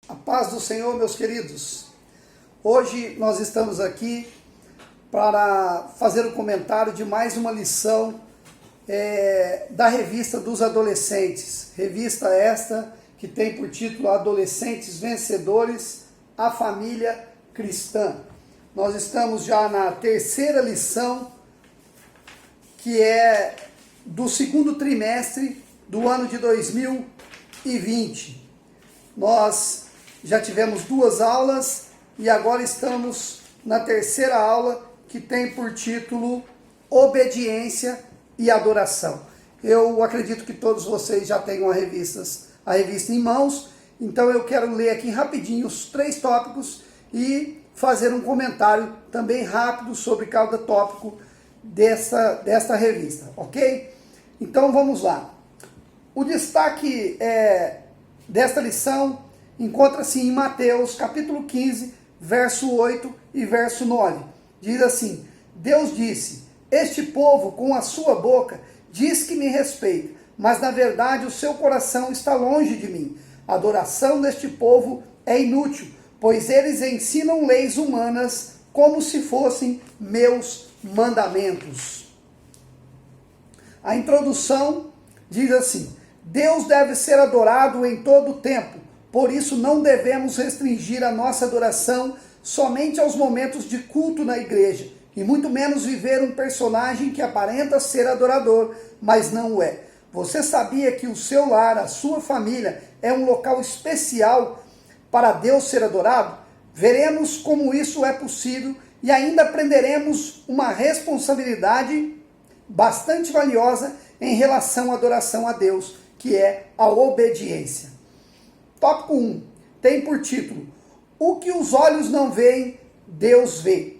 A paz do Senhor, meus queridos. Hoje nós estamos aqui para fazer um comentário de mais uma lição da revista dos adolescentes. Revista esta que tem por título Adolescentes Vencedores, a Família Cristã. Nós estamos já na terceira lição, que é do segundo trimestre do ano de 2020. Nós já tivemos 2 aulas e agora estamos na terceira aula, que tem por título Obediência e Adoração. Eu acredito que todos vocês já tenham a revista em mãos, então eu quero ler aqui rapidinho os 3 tópicos e fazer um comentário também rápido sobre cada tópico desta revista, ok? Então vamos lá. O destaque desta lição encontra-se em Mateus capítulo 15, verso 8 e verso 9. Diz assim: Deus disse: este povo com a sua boca diz que me respeita, mas na verdade o seu coração está longe de mim. A adoração deste povo é inútil, pois eles ensinam leis humanas como se fossem meus mandamentos. A introdução diz assim: Deus deve ser adorado em todo o tempo, por isso não devemos restringir a nossa adoração somente aos momentos de culto na igreja, e muito menos viver um personagem que aparenta ser adorador, mas não o é. Você sabia que o seu lar, a sua família, é um local especial para Deus ser adorado? Veremos como isso é possível e ainda aprenderemos uma responsabilidade bastante valiosa em relação à adoração a Deus, que é a obediência. Tópico 1 tem por título: o que os olhos não veem, Deus vê.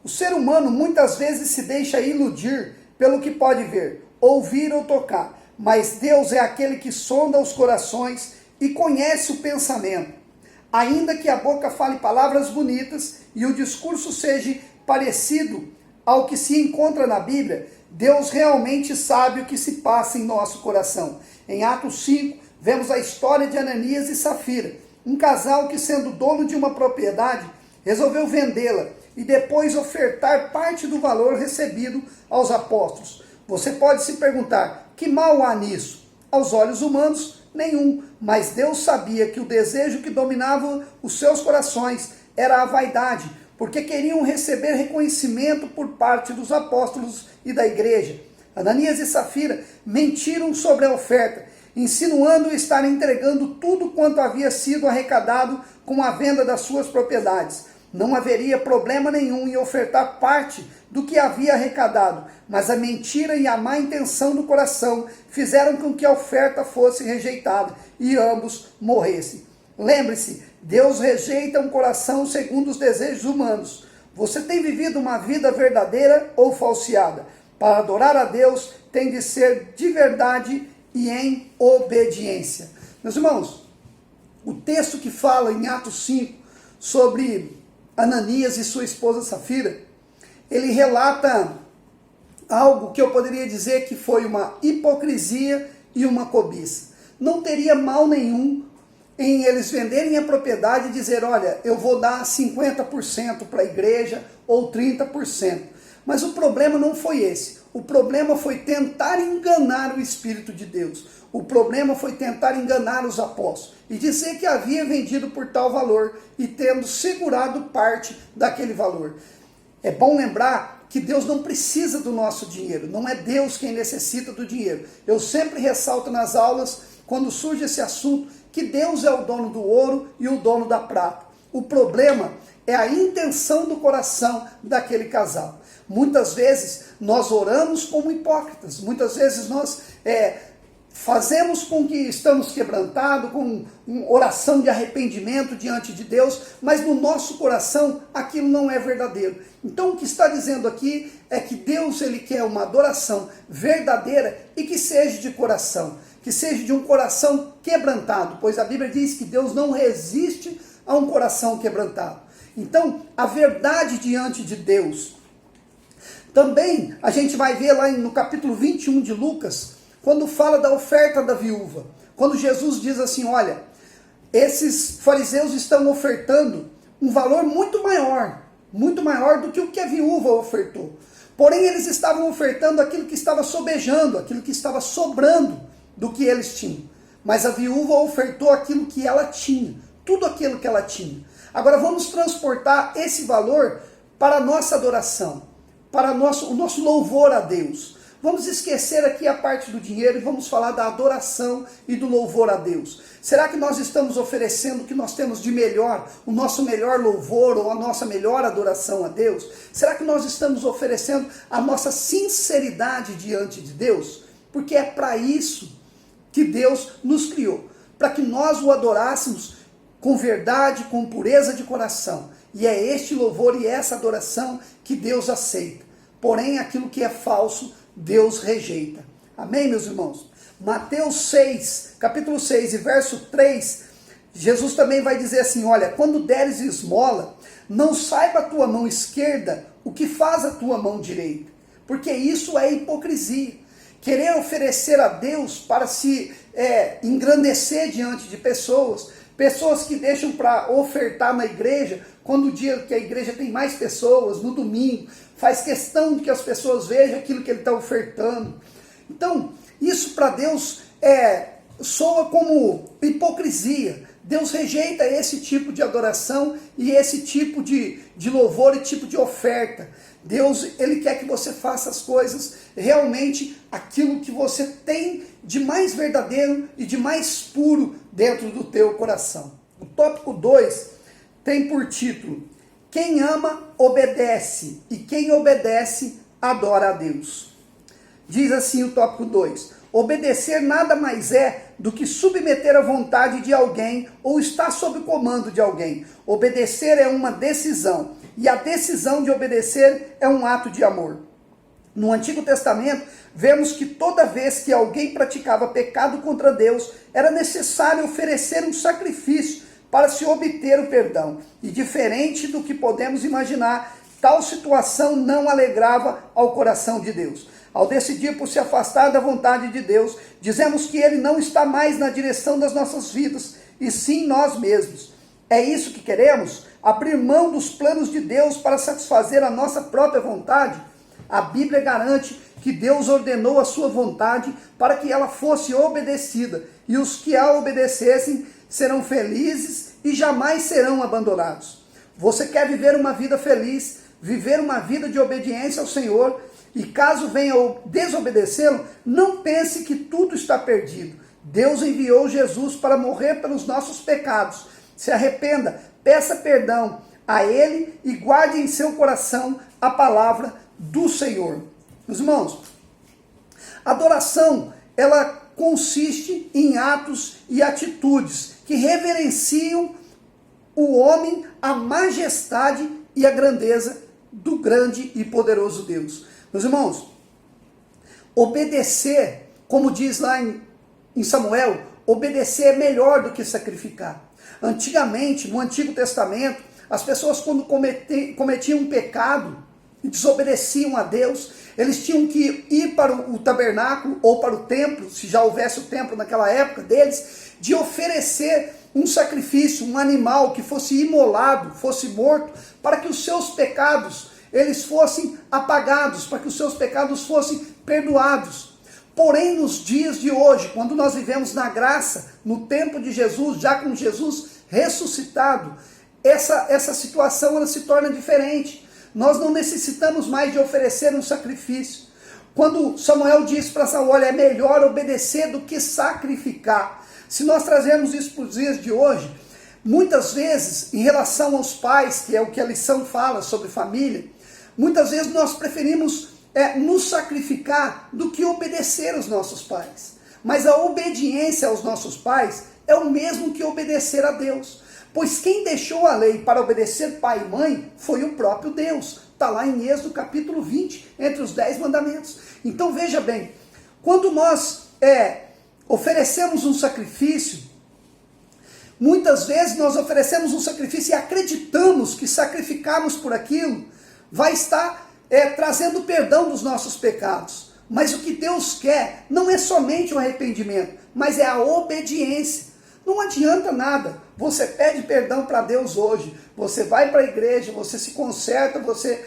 O ser humano muitas vezes se deixa iludir pelo que pode ver, ouvir ou tocar, mas Deus é aquele que sonda os corações e conhece o pensamento. Ainda que a boca fale palavras bonitas e o discurso seja parecido ao que se encontra na Bíblia, Deus realmente sabe o que se passa em nosso coração. Em Atos 5, vemos a história de Ananias e Safira, um casal que, sendo dono de uma propriedade, resolveu vendê-la e depois ofertar parte do valor recebido aos apóstolos. Você pode se perguntar: que mal há nisso? Aos olhos humanos, nenhum, mas Deus sabia que o desejo que dominava os seus corações era a vaidade, porque queriam receber reconhecimento por parte dos apóstolos e da igreja. Ananias e Safira mentiram sobre a oferta, insinuando estar entregando tudo quanto havia sido arrecadado com a venda das suas propriedades. Não haveria problema nenhum em ofertar parte do que havia arrecadado, mas a mentira e a má intenção do coração fizeram com que a oferta fosse rejeitada e ambos morressem. Lembre-se, Deus rejeita um coração segundo os desejos humanos. Você tem vivido uma vida verdadeira ou falseada? Para adorar a Deus, tem de ser de verdade e em obediência. Meus irmãos, o texto que fala em Atos 5 sobre Ananias e sua esposa Safira, ele relata algo que eu poderia dizer que foi uma hipocrisia e uma cobiça. Não teria mal nenhum em eles venderem a propriedade e dizer: olha, eu vou dar 50% para a igreja ou 30%. Mas o problema não foi esse. O problema foi tentar enganar o Espírito de Deus. O problema foi tentar enganar os apóstolos e dizer que havia vendido por tal valor e tendo segurado parte daquele valor. É bom lembrar que Deus não precisa do nosso dinheiro. Não é Deus quem necessita do dinheiro. Eu sempre ressalto nas aulas, quando surge esse assunto, que Deus é o dono do ouro e o dono da prata. O problema é a intenção do coração daquele casal. Muitas vezes nós oramos como hipócritas, muitas vezes nós fazemos com que estamos quebrantados, com uma oração de arrependimento diante de Deus, mas no nosso coração aquilo não é verdadeiro. Então o que está dizendo aqui é que Deus ele quer uma adoração verdadeira e que seja de coração, que seja de um coração quebrantado, pois a Bíblia diz que Deus não resiste a um coração quebrantado. Então a verdade diante de Deus. Também a gente vai ver lá no capítulo 21 de Lucas, quando fala da oferta da viúva. Quando Jesus diz assim: olha, esses fariseus estão ofertando um valor muito maior do que o que a viúva ofertou. Porém, eles estavam ofertando aquilo que estava sobejando, aquilo que estava sobrando do que eles tinham. Mas a viúva ofertou aquilo que ela tinha, tudo aquilo que ela tinha. Agora vamos transportar esse valor para a nossa adoração, para o nosso louvor a Deus. Vamos esquecer aqui a parte do dinheiro e vamos falar da adoração e do louvor a Deus. Será que nós estamos oferecendo o que nós temos de melhor, o nosso melhor louvor ou a nossa melhor adoração a Deus? Será que nós estamos oferecendo a nossa sinceridade diante de Deus? Porque é para isso que Deus nos criou, para que nós o adorássemos com verdade, com pureza de coração. E é este louvor e essa adoração que Deus aceita. Porém, aquilo que é falso, Deus rejeita. Amém, meus irmãos? Mateus 6, capítulo 6 e verso 3, Jesus também vai dizer assim, olha, quando deres esmola, não saiba a tua mão esquerda o que faz a tua mão direita, porque isso é hipocrisia. Querer oferecer a Deus para se engrandecer diante de pessoas que deixam para ofertar na igreja, quando o dia que a igreja tem mais pessoas, no domingo, faz questão de que as pessoas vejam aquilo que ele está ofertando. Então, isso para Deus soa como hipocrisia. Deus rejeita esse tipo de adoração e esse tipo de louvor e tipo de oferta. Deus, ele quer que você faça as coisas realmente aquilo que você tem de mais verdadeiro e de mais puro dentro do teu coração. O tópico 2 tem por título: quem ama, obedece, e quem obedece, adora a Deus. Diz assim o tópico 2: obedecer nada mais é do que submeter a vontade de alguém ou estar sob o comando de alguém. Obedecer é uma decisão, e a decisão de obedecer é um ato de amor. No Antigo Testamento, vemos que toda vez que alguém praticava pecado contra Deus, era necessário oferecer um sacrifício para se obter o perdão. E diferente do que podemos imaginar, tal situação não alegrava ao coração de Deus. Ao decidir por se afastar da vontade de Deus, dizemos que Ele não está mais na direção das nossas vidas, e sim nós mesmos. É isso que queremos? Abrir mão dos planos de Deus para satisfazer a nossa própria vontade? A Bíblia garante que Deus ordenou a sua vontade para que ela fosse obedecida, e os que a obedecessem serão felizes e jamais serão abandonados. Você quer viver uma vida feliz, viver uma vida de obediência ao Senhor, e caso venha desobedecê-lo, não pense que tudo está perdido. Deus enviou Jesus para morrer pelos nossos pecados. Se arrependa, peça perdão a Ele e guarde em seu coração a palavra do Senhor. Meus irmãos, adoração, ela consiste em atos e atitudes que reverenciam o homem, a majestade e a grandeza do grande e poderoso Deus. Meus irmãos, obedecer, como diz lá em Samuel, obedecer é melhor do que sacrificar. Antigamente, no Antigo Testamento, as pessoas quando cometiam um pecado e desobedeciam a Deus, eles tinham que ir para o tabernáculo ou para o templo, se já houvesse o templo naquela época deles, de oferecer um sacrifício, um animal que fosse imolado, fosse morto, para que os seus pecados eles fossem apagados, para que os seus pecados fossem perdoados. Porém, nos dias de hoje, quando nós vivemos na graça, no tempo de Jesus, já com Jesus ressuscitado, essa situação ela se torna diferente. Nós não necessitamos mais de oferecer um sacrifício. Quando Samuel disse para Saul, olha, é melhor obedecer do que sacrificar. Se nós trazermos isso para os dias de hoje, muitas vezes, em relação aos pais, que é o que a lição fala sobre família, muitas vezes nós preferimos nos sacrificar do que obedecer aos nossos pais. Mas a obediência aos nossos pais é o mesmo que obedecer a Deus. Pois quem deixou a lei para obedecer pai e mãe foi o próprio Deus. Está lá em Êxodo capítulo 20, entre os 10 mandamentos. Então veja bem, quando nós oferecemos um sacrifício, muitas vezes nós oferecemos um sacrifício e acreditamos que sacrificarmos por aquilo vai estar trazendo perdão dos nossos pecados. Mas o que Deus quer não é somente o arrependimento, mas é a obediência. Não adianta nada. Você pede perdão para Deus hoje, você vai para a igreja, você se conserta, você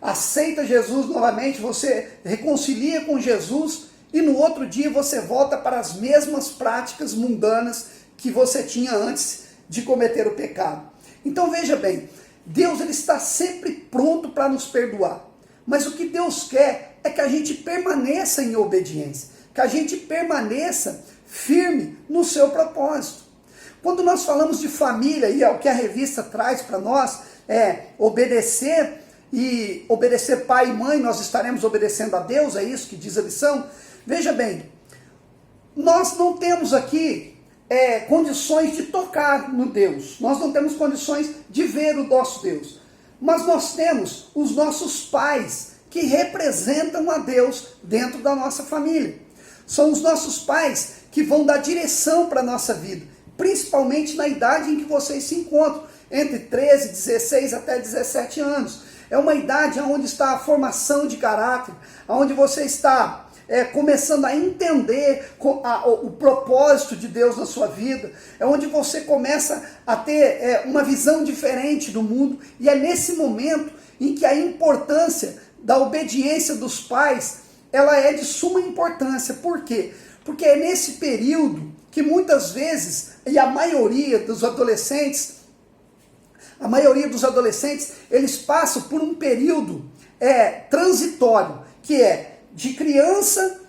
aceita Jesus novamente, você reconcilia com Jesus e no outro dia você volta para as mesmas práticas mundanas que você tinha antes de cometer o pecado. Então veja bem, Deus ele está sempre pronto para nos perdoar, mas o que Deus quer é que a gente permaneça em obediência, que a gente permaneça firme no seu propósito. Quando nós falamos de família, e é o que a revista traz para nós, obedecer, e obedecer pai e mãe, nós estaremos obedecendo a Deus, é isso que diz a lição. Veja bem, nós não temos aqui condições de tocar no Deus, nós não temos condições de ver o nosso Deus, mas nós temos os nossos pais que representam a Deus dentro da nossa família. São os nossos pais que vão dar direção para a nossa vida, principalmente na idade em que vocês se encontram, entre 13, 16 até 17 anos. É uma idade onde está a formação de caráter, onde você está começando a entender o propósito de Deus na sua vida, é onde você começa a ter uma visão diferente do mundo, e é nesse momento em que a importância da obediência dos pais, ela é de suma importância. Por quê? Porque é nesse período que muitas vezes, e a maioria dos adolescentes, eles passam por um período transitório, que é de criança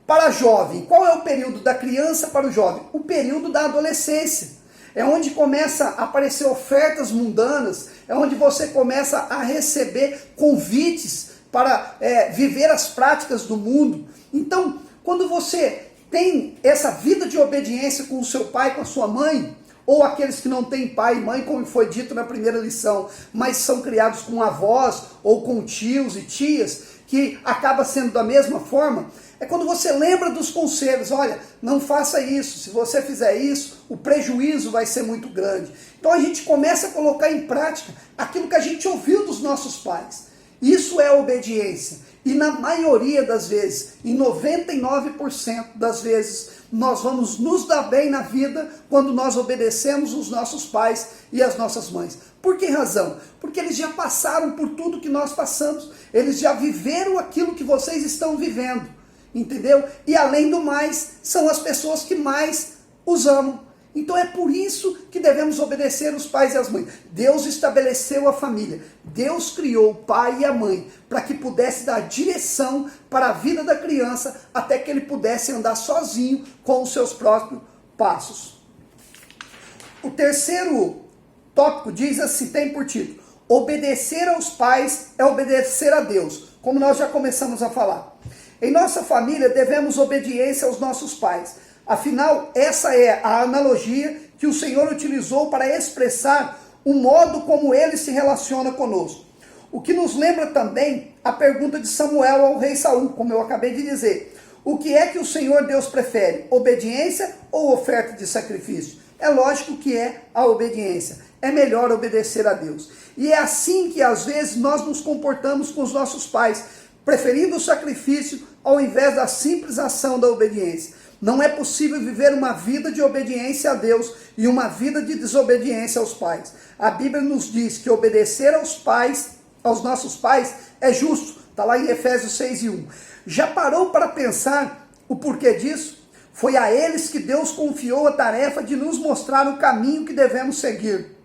para jovem. Qual é o período da criança para o jovem? O período da adolescência. É onde começa a aparecer ofertas mundanas, é onde você começa a receber convites para viver as práticas do mundo. Então, quando você tem essa vida de obediência com o seu pai, com a sua mãe, ou aqueles que não têm pai e mãe, como foi dito na primeira lição, mas são criados com avós, ou com tios e tias, que acaba sendo da mesma forma, é quando você lembra dos conselhos. Olha, não faça isso, se você fizer isso, o prejuízo vai ser muito grande. Então a gente começa a colocar em prática aquilo que a gente ouviu dos nossos pais. Isso é obediência. E na maioria das vezes, em 99% das vezes, nós vamos nos dar bem na vida quando nós obedecemos os nossos pais e as nossas mães. Por que razão? Porque eles já passaram por tudo que nós passamos. Eles já viveram aquilo que vocês estão vivendo. Entendeu? E além do mais, são as pessoas que mais os amam. Então é por isso que devemos obedecer os pais e as mães. Deus estabeleceu a família. Deus criou o pai e a mãe para que pudesse dar direção para a vida da criança até que ele pudesse andar sozinho com os seus próprios passos. O terceiro tópico diz assim, tem por título: obedecer aos pais é obedecer a Deus, como nós já começamos a falar. Em nossa família devemos obediência aos nossos pais. Afinal, essa é a analogia que o Senhor utilizou para expressar o modo como ele se relaciona conosco. O que nos lembra também a pergunta de Samuel ao rei Saul, como eu acabei de dizer. O que é que o Senhor Deus prefere? Obediência ou oferta de sacrifício? É lógico que é a obediência. É melhor obedecer a Deus. E é assim que às vezes nós nos comportamos com os nossos pais, preferindo o sacrifício ao invés da simples ação da obediência. Não é possível viver uma vida de obediência a Deus e uma vida de desobediência aos pais. A Bíblia nos diz que obedecer aos pais, aos nossos pais, é justo. Está lá em Efésios 6:1. Já parou para pensar o porquê disso? Foi a eles que Deus confiou a tarefa de nos mostrar o caminho que devemos seguir.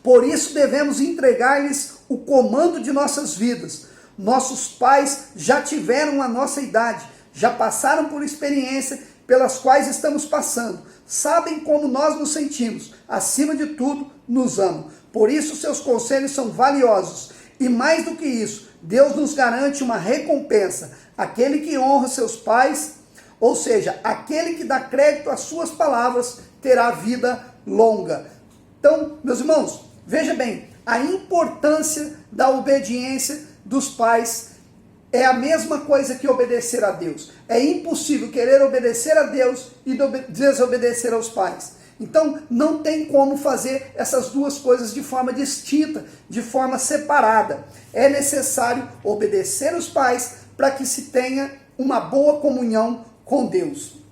Por isso devemos entregar-lhes o comando de nossas vidas. Nossos pais já tiveram a nossa idade, já passaram por experiência pelas quais estamos passando, sabem como nós nos sentimos, acima de tudo, nos amam. Por isso seus conselhos são valiosos. E mais do que isso, Deus nos garante uma recompensa. Aquele que honra seus pais, ou seja, aquele que dá crédito às suas palavras, terá vida longa. Então, meus irmãos, veja bem, a importância da obediência dos pais é a mesma coisa que obedecer a Deus. É impossível querer obedecer a Deus e desobedecer aos pais. Então, não tem como fazer essas duas coisas de forma distinta, de forma separada. É necessário obedecer os pais para que se tenha uma boa comunhão com Deus.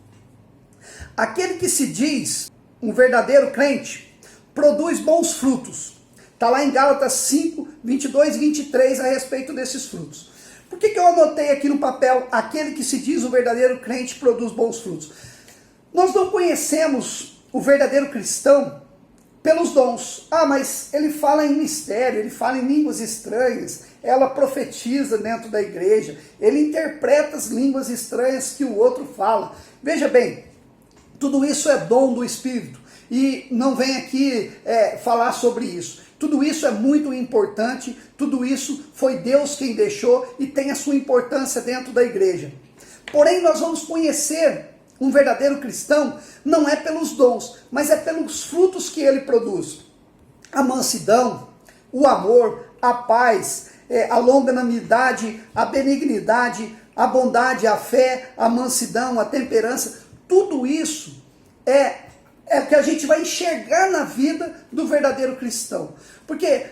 Aquele que se diz um verdadeiro crente produz bons frutos. Está lá em Gálatas 5, 22 e 23 a respeito desses frutos. Por que eu anotei aqui no papel, aquele que se diz o verdadeiro crente produz bons frutos? Nós não conhecemos o verdadeiro cristão pelos dons. Ah, mas ele fala em mistério, ele fala em línguas estranhas, ela profetiza dentro da igreja, ele interpreta as línguas estranhas que o outro fala. Veja bem, tudo isso é dom do Espírito e não vem aqui falar sobre isso. Tudo isso é muito importante, tudo isso foi Deus quem deixou e tem a sua importância dentro da igreja. Porém, nós vamos conhecer um verdadeiro cristão não é pelos dons, mas é pelos frutos que ele produz. A mansidão, o amor, a paz, a longanimidade, a benignidade, a bondade, a fé, a mansidão, a temperança, tudo isso é o que a gente vai enxergar na vida do verdadeiro cristão. Porque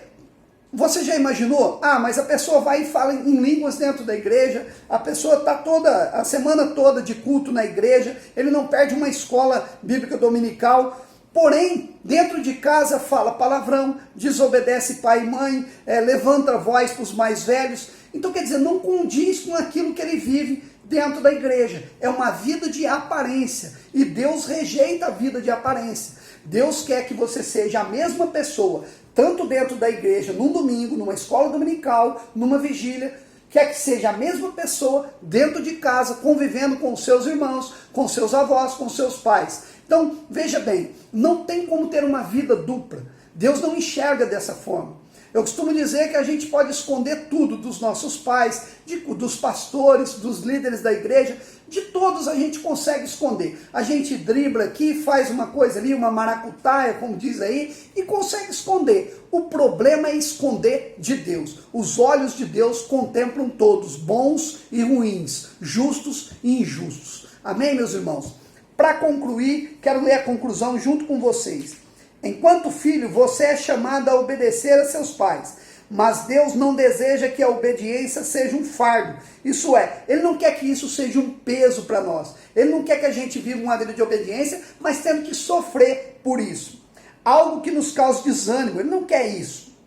você já imaginou? Ah, mas a pessoa vai e fala em línguas dentro da igreja, a pessoa está a semana toda de culto na igreja, ele não perde uma escola bíblica dominical, porém, dentro de casa fala palavrão, desobedece pai e mãe, levanta a voz para os mais velhos. Então, quer dizer, não condiz com aquilo que ele vive dentro da igreja. É uma vida de aparência. E Deus rejeita a vida de aparência. Deus quer que você seja a mesma pessoa, tanto dentro da igreja, num domingo, numa escola dominical, numa vigília, quer que seja a mesma pessoa dentro de casa, convivendo com os seus irmãos, com seus avós, com seus pais. Então, veja bem, não tem como ter uma vida dupla. Deus não enxerga dessa forma. Eu costumo dizer que a gente pode esconder tudo dos nossos pais, dos pastores, dos líderes da igreja, de todos a gente consegue esconder. A gente dribla aqui, faz uma coisa ali, uma maracutaia, como diz aí, e consegue esconder. O problema é esconder de Deus. Os olhos de Deus contemplam todos, bons e ruins, justos e injustos. Amém, meus irmãos? Para concluir, quero ler a conclusão junto com vocês. Enquanto filho, você é chamado a obedecer a seus pais, mas Deus não deseja que a obediência seja um fardo. Isso é, Ele não quer que isso seja um peso para nós. Ele não quer que a gente viva uma vida de obediência, mas tendo que sofrer por isso. Algo que nos cause desânimo, Ele não quer isso.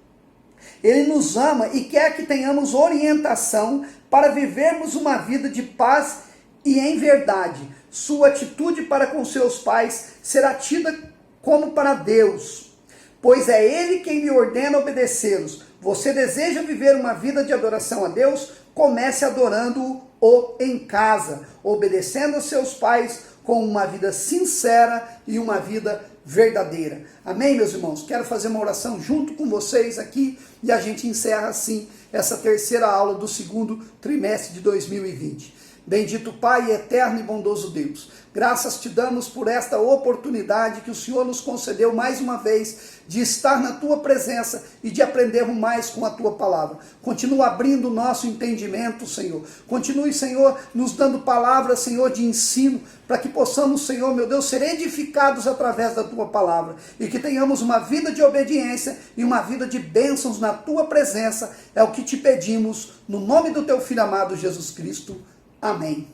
Ele nos ama e quer que tenhamos orientação para vivermos uma vida de paz e em verdade. Sua atitude para com seus pais será tida como para Deus, pois é Ele quem lhe ordena obedecê-los. Você deseja viver uma vida de adoração a Deus? Comece adorando-o em casa, obedecendo a seus pais com uma vida sincera e uma vida verdadeira. Amém, meus irmãos? Quero fazer uma oração junto com vocês aqui e a gente encerra assim essa terceira aula do segundo trimestre de 2020. Bendito Pai, eterno e bondoso Deus, graças te damos por esta oportunidade que o Senhor nos concedeu mais uma vez de estar na tua presença e de aprendermos mais com a tua palavra. Continua abrindo o nosso entendimento, Senhor. Continue, Senhor, nos dando palavras, Senhor, de ensino, para que possamos, Senhor, meu Deus, ser edificados através da tua palavra e que tenhamos uma vida de obediência e uma vida de bênçãos na tua presença. É o que te pedimos, no nome do teu Filho amado Jesus Cristo. Amém.